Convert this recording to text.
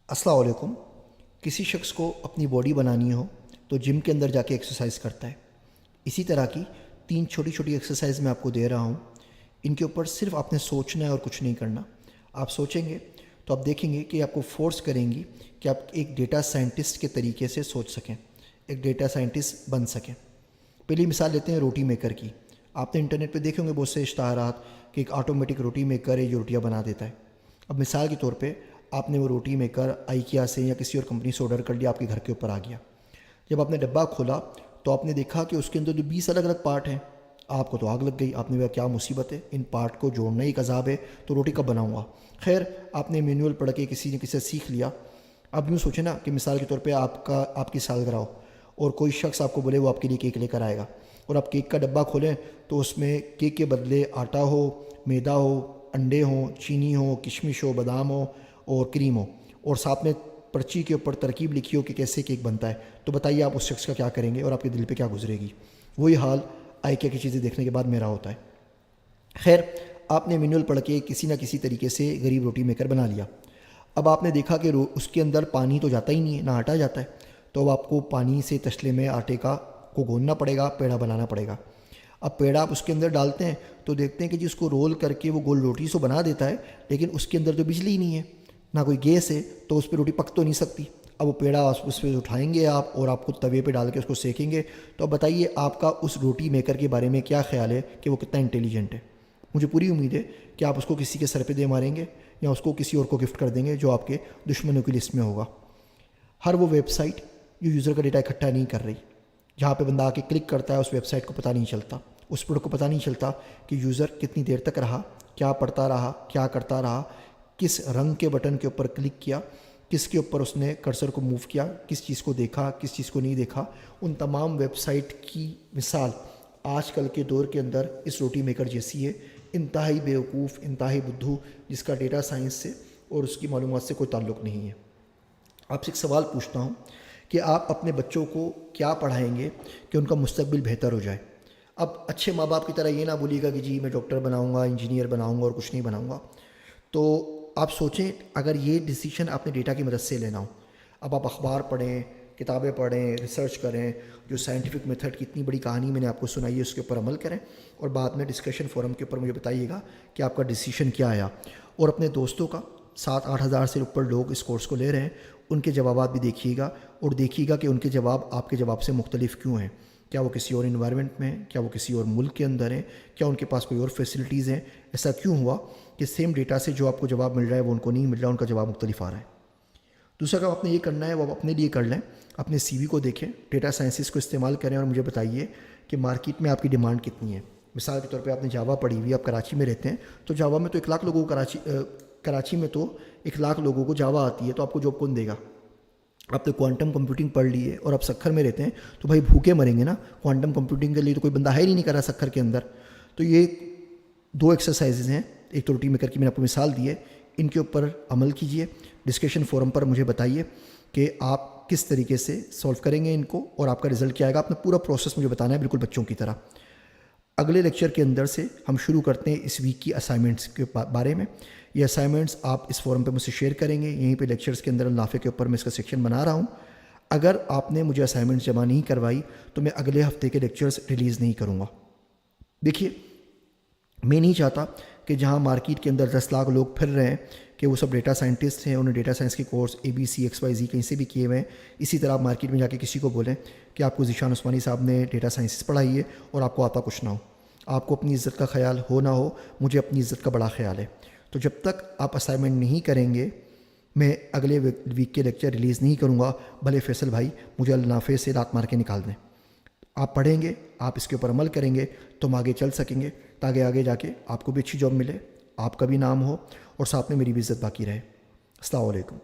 السلام علیکم۔ کسی شخص کو اپنی باڈی بنانی ہو تو جم کے اندر جا کے ایکسرسائز کرتا ہے۔ اسی طرح کی 3 چھوٹی چھوٹی ایکسرسائز میں آپ کو دے رہا ہوں۔ ان کے اوپر صرف آپ نے سوچنا ہے اور کچھ نہیں کرنا۔ آپ سوچیں گے تو آپ دیکھیں گے کہ آپ کو فورس کریں گی کہ آپ ایک ڈیٹا سائنٹسٹ کے طریقے سے سوچ سکیں، ایک ڈیٹا سائنٹسٹ بن سکیں۔ پہلی مثال لیتے ہیں روٹی میکر کی۔ آپ نے انٹرنیٹ پہ دیکھے ہوں گے بہت سے اشتہارات کہ ایک آٹومیٹک روٹی میکر ہے جو روٹیاں بنا دیتا ہے۔ اب مثال کے طور پہ آپ نے وہ روٹی میکر آئیکیا سے یا کسی اور کمپنی سے آرڈر کر لیا، آپ کے گھر کے اوپر آ گیا۔ جب آپ نے ڈبہ کھولا تو آپ نے دیکھا کہ اس کے اندر جو 20 الگ الگ پارٹ ہیں۔ آپ کو تو آگ لگ گئی، آپ نے کہا کیا مصیبت ہے، ان پارٹ کو جوڑنا ہی ایک عذاب ہے، تو روٹی کب بناؤں گا۔ خیر آپ نے مینول پڑھ کے کسی نے کسی سے سیکھ لیا۔ اب یوں سوچیں نا کہ مثال کے طور پہ آپ کی سالگرہ ہو اور کوئی شخص آپ کو بولے وہ آپ کے لیے کیک لے کر آئے گا، اور آپ کیک کا ڈبہ کھولیں تو اس میں کیک کے بدلے آٹا ہو، میدا ہو، انڈے ہوں، چینی ہو، کشمش ہو، بادام ہو اور کریم ہو، اور ساتھ میں پرچی کے اوپر ترکیب لکھی ہو کہ کیسے کیک بنتا ہے، تو بتائیے آپ اس شخص کا کیا کریں گے اور آپ کے دل پہ کیا گزرے گی۔ وہی حال آئیکیا کی چیزیں دیکھنے کے بعد میرا ہوتا ہے۔ خیر آپ نے مینول پڑھ کے کسی نہ کسی طریقے سے غریب روٹی میکر بنا لیا۔ اب آپ نے دیکھا کہ اس کے اندر پانی تو جاتا ہی نہیں ہے، نہ آٹا جاتا ہے، تو اب آپ کو پانی سے تشلے میں آٹے کو گوننا پڑے گا، پیڑا بنانا پڑے گا۔ اب پیڑا آپ اس کے اندر ڈالتے ہیں تو دیکھتے ہیں کہ جی اس کو رول کر کے وہ گول روٹی سو بنا دیتا ہے، لیکن اس کے اندر تو بجلی ہی نہیں ہے، نہ کوئی گیس ہے، تو اس پہ روٹی پک تو نہیں سکتی۔ اب وہ پیڑا اس پہ اٹھائیں گے آپ اور آپ کو توے پہ ڈال کے اس کو سیکیں گے، تو اب بتائیے آپ کا اس روٹی میکر کے بارے میں کیا خیال ہے کہ وہ کتنا انٹیلیجنٹ ہے۔ مجھے پوری امید ہے کہ آپ اس کو کسی کے سر پہ دے ماریں گے یا اس کو کسی اور کو گفٹ کر دیں گے جو آپ کے دشمنوں کی لسٹ میں ہوگا۔ ہر وہ ویب سائٹ جو یوزر کا ڈیٹا اکٹھا نہیں کر رہی، جہاں پہ بندہ آ کے کلک کرتا ہے اس ویب سائٹ کو پتہ نہیں چلتا، اس پروڈکٹ کو پتہ نہیں چلتا کہ یوزر کتنی دیر تک رہا، کیا پڑھتا رہا، کیا کرتا رہا، کس رنگ کے بٹن کے اوپر کلک کیا، کس کے اوپر اس نے کرسر کو موو کیا، کس چیز کو دیکھا، کس چیز کو نہیں دیکھا۔ ان تمام ویب سائٹ کی مثال آج کل کے دور کے اندر اس روٹی میکر جیسی ہے، انتہائی بیوقوف، انتہائی بدھو، جس کا ڈیٹا سائنس سے اور اس کی معلومات سے کوئی تعلق نہیں ہے۔ آپ سے ایک سوال پوچھتا ہوں کہ آپ اپنے بچوں کو کیا پڑھائیں گے کہ ان کا مستقبل بہتر ہو جائے۔ اب اچھے ماں باپ کی طرح یہ نہ بولیے گا کہ جی میں ڈاکٹر بناؤں گا، انجینئر بناؤں گا اور کچھ نہیں بناؤں گا۔ تو آپ سوچیں اگر یہ ڈیسیشن آپ نے ڈیٹا کی مدد سے لینا ہو، اب آپ اخبار پڑھیں، کتابیں پڑھیں، ریسرچ کریں، جو سائنٹیفک میتھڈ کی اتنی بڑی کہانی میں نے آپ کو سنائی ہے اس کے اوپر عمل کریں، اور بعد میں ڈسکشن فورم کے اوپر مجھے بتائیے گا کہ آپ کا ڈیسیشن کیا آیا۔ اور اپنے دوستوں کا 7-8 ہزار سے اوپر لوگ اس کورس کو لے رہے ہیں، ان کے جوابات بھی دیکھیے گا اور دیکھیے گا کہ ان کے جواب آپ کے جواب سے مختلف کیوں ہیں۔ کیا وہ کسی اور انوائرمنٹ میں ہیں، کیا وہ کسی اور ملک کے اندر ہیں، کیا ان کے پاس کوئی اور فیسلٹیز ہیں۔ ایسا کیوں ہوا کہ سیم ڈیٹا سے جو آپ کو جواب مل رہا ہے وہ ان کو نہیں مل رہا، ان کا جواب مختلف آ رہا ہے۔ دوسرا کام آپ نے یہ کرنا ہے وہ آپ اپنے لیے کر لیں، اپنے سی وی کو دیکھیں، ڈیٹا سائنسز کو استعمال کریں اور مجھے بتائیے کہ مارکیٹ میں آپ کی ڈیمانڈ کتنی ہے۔ مثال کے طور پہ آپ نے جاوا پڑھی ہوئی، آپ کراچی میں رہتے ہیں، تو جاوا میں تو 1 لاکھ لوگوں کو کراچی میں تو 1 لاکھ لوگوں کو جاوا آتی ہے، تو آپ کو جاب کون دے گا؟ آپ نے کوانٹم کمپیوٹنگ پڑھ لی ہے اور آپ سکھر میں رہتے ہیں، تو بھائی بھوکے مریں گے نا، کوانٹم کمپیوٹنگ کے لیے تو کوئی بندہ ہے ہی نہیں کر رہا سکھر کے اندر۔ تو یہ 2 ایکسرسائزز ہیں، ایک تو روٹی میکر کی میں نے آپ کو مثال دی ہے، ان کے اوپر عمل کیجئے، ڈسکشن فورم پر مجھے بتائیے کہ آپ کس طریقے سے سولو کریں گے ان کو اور آپ کا رزلٹ کیا آئے گا۔ آپ نے پورا پروسیس مجھے بتانا ہے بالکل بچوں کی طرح۔ اگلے لیکچر کے اندر سے ہم شروع کرتے ہیں اس ویک کی اسائنمنٹس کے بارے میں۔ یہ اسائنمنٹس آپ اس فورم پہ مجھ سے شیئر کریں گے، یہیں پہ لیکچرز کے اندر نافع کے اوپر میں اس کا سیکشن بنا رہا ہوں۔ اگر آپ نے مجھے اسائنمنٹس جمع نہیں کروائی تو میں اگلے ہفتے کے لیکچرز ریلیز نہیں کروں گا۔ دیکھیے میں نہیں چاہتا کہ جہاں مارکیٹ کے اندر 10 لاکھ لوگ پھر رہے ہیں کہ وہ سب ڈیٹا سائنٹسٹ ہیں، انہوں نے ڈیٹا سائنس کے کورس ABC XYZ کہیں سے بھی کیے ہوئے ہیں، اسی طرح آپ مارکیٹ میں جا کے کسی کو بولیں کہ آپ کو ذیشان عثمانی صاحب نے ڈیٹا سائنسز پڑھائی ہے اور آپ کو آتا کچھ نہ ہو۔ آپ کو اپنی عزت کا خیال ہو نہ ہو، مجھے اپنی عزت کا بڑا خیال ہے۔ تو جب تک آپ اسائنمنٹ نہیں کریں گے میں اگلے ویک کے لیکچر ریلیز نہیں کروں گا، بھلے فیصل بھائی مجھے النافع سے لات مار کے نکال دیں۔ آپ پڑھیں گے، آپ اس کے اوپر عمل کریں گے تو ہم آگے چل سکیں گے، تاکہ آگے جا کے آپ کو بھی اچھی جاب ملے، آپ کا بھی نام ہو اور ساتھ میں میری بھی عزت باقی رہے۔ السلام علیکم۔